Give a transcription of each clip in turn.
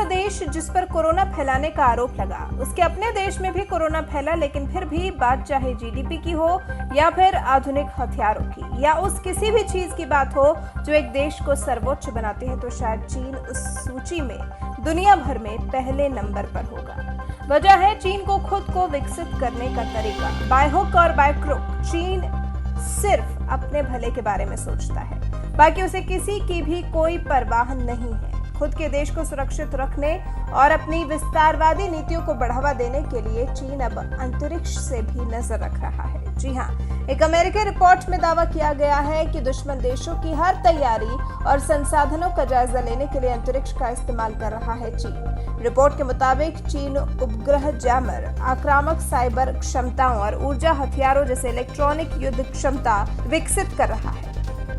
देश जिस पर कोरोना फैलाने का आरोप लगा, उसके अपने देश में भी कोरोना फैला, लेकिन फिर भी बात चाहे जीडीपी की हो या फिर आधुनिक हथियारों की या उस किसी भी चीज की बात हो जो एक देश को सर्वोच्च बनाती है, तो शायद चीन उस सूची में दुनिया भर में पहले नंबर पर होगा। वजह है चीन को खुद को विकसित करने का तरीका। बाय हुक और बाय क्रुक चीन सिर्फ अपने भले के बारे में सोचता है, बाकी उसे किसी की भी कोई परवाह नहीं है। खुद के देश को सुरक्षित रखने और अपनी विस्तारवादी नीतियों को बढ़ावा देने के लिए चीन अब अंतरिक्ष से भी नजर रख रहा है। जी हां, एक अमेरिकी रिपोर्ट में दावा किया गया है कि दुश्मन देशों की हर तैयारी और संसाधनों का जायजा लेने के लिए अंतरिक्ष का इस्तेमाल कर रहा है चीन। रिपोर्ट के मुताबिक चीन उपग्रह जैमर, आक्रामक साइबर क्षमताओं और ऊर्जा हथियारों जैसे इलेक्ट्रॉनिक युद्ध क्षमता विकसित कर रहा है।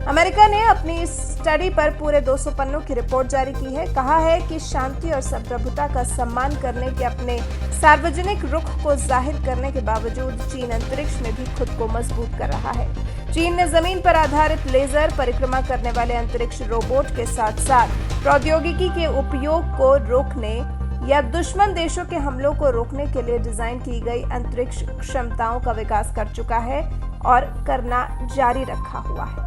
अमेरिका ने अपनी इस स्टडी पर पूरे 200 पन्नों की रिपोर्ट जारी की है। कहा है कि शांति और संप्रभुता का सम्मान करने के अपने सार्वजनिक रुख को जाहिर करने के बावजूद चीन अंतरिक्ष में भी खुद को मजबूत कर रहा है। चीन ने जमीन पर आधारित लेजर परिक्रमा करने वाले अंतरिक्ष रोबोट के साथ साथ प्रौद्योगिकी के उपयोग को रोकने या दुश्मन देशों के हमलों को रोकने के लिए डिजाइन की गई अंतरिक्ष क्षमताओं का विकास कर चुका है और करना जारी रखा हुआ है।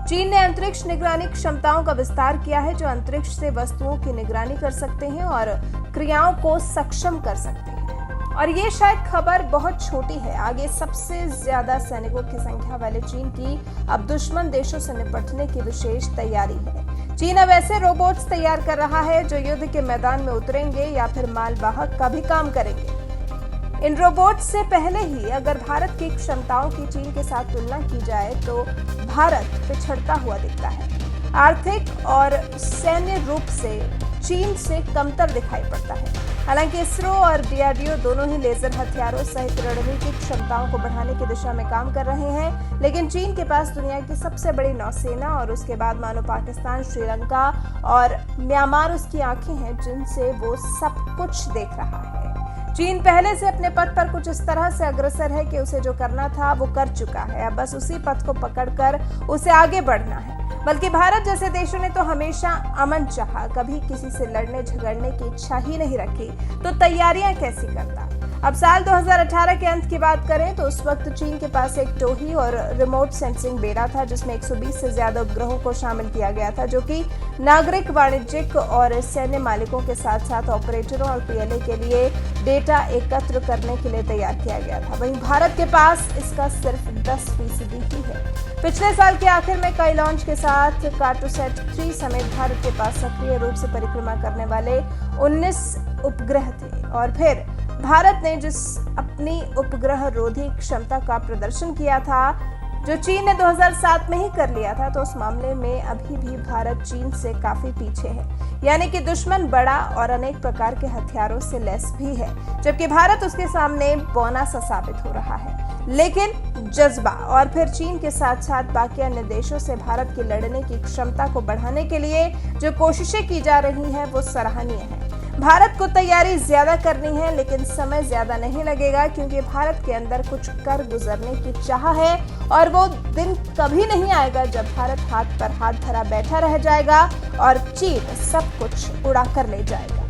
चीन ने अंतरिक्ष निगरानी क्षमताओं का विस्तार किया है, जो अंतरिक्ष से वस्तुओं की निगरानी कर सकते हैं और क्रियाओं को सक्षम कर सकते हैं। और ये शायद खबर बहुत छोटी है, आगे सबसे ज्यादा सैनिकों की संख्या वाले चीन की अब दुश्मन देशों से निपटने की विशेष तैयारी है। चीन अब ऐसे रोबोट्स तैयार कर रहा है जो युद्ध के मैदान में उतरेंगे या फिर मालवाहक का भी काम करेंगे। इन रोबोट से पहले ही अगर भारत की क्षमताओं की चीन के साथ तुलना की जाए तो भारत पिछड़ता हुआ दिखता है। आर्थिक और सैन्य रूप से चीन से कमतर दिखाई पड़ता है। हालांकि इसरो और डीआरडीओ दोनों ही लेजर हथियारों सहित रणनीतिक क्षमताओं को बढ़ाने की दिशा में काम कर रहे हैं, लेकिन चीन के पास दुनिया की सबसे बड़ी नौसेना और उसके बाद मानो पाकिस्तान, श्रीलंका और म्यांमार उसकी आंखें हैं जिनसे वो सब कुछ देख रहा है। चीन पहले से अपने पथ पर कुछ इस तरह से अग्रसर है कि उसे जो करना था वो कर चुका है, अब बस उसी पथ को पकड़कर उसे आगे बढ़ना है। बल्कि भारत जैसे देशों ने तो हमेशा अमन चाहा, कभी किसी से लड़ने झगड़ने की इच्छा ही नहीं रखी, तो तैयारियां कैसी करता। अब साल 2018 के अंत की बात करें तो उस वक्त चीन के पास एक टोही और रिमोट सेंसिंग बेड़ा था, जिसमें 120 से ज्यादा उपग्रहों को शामिल किया गया था, जो कि नागरिक, वाणिज्यिक और सैन्य मालिकों के साथ साथ ऑपरेटरों और पीएलए के लिए डेटा एकत्र करने के लिए तैयार किया गया था। वहीं भारत के पास इसका सिर्फ 10% ही है। पिछले साल के आखिर में कई लॉन्च के साथ कार्टोसैट 3 समेत भारत के पास सक्रिय रूप से परिक्रमा करने वाले 19 उपग्रह थे। और फिर भारत ने जिस अपनी उपग्रह रोधी क्षमता का प्रदर्शन किया था, जो चीन ने 2007 में ही कर लिया था, तो उस मामले में अभी भी भारत चीन से काफी पीछे है। यानी कि दुश्मन बड़ा और अनेक प्रकार के हथियारों से लैस भी है, जबकि भारत उसके सामने बौना सा साबित हो रहा है। लेकिन जज्बा और फिर चीन के साथ साथ बाकी अन्य देशों से भारत की लड़ने की क्षमता को बढ़ाने के लिए जो कोशिशें की जा रही हैं वो सराहनीय है। भारत को तैयारी ज्यादा करनी है, लेकिन समय ज्यादा नहीं लगेगा, क्योंकि भारत के अंदर कुछ कर गुजरने की चाह है और वो दिन कभी नहीं आएगा जब भारत हाथ पर हाथ धरा बैठा रह जाएगा और चीन सब कुछ उड़ा कर ले जाएगा।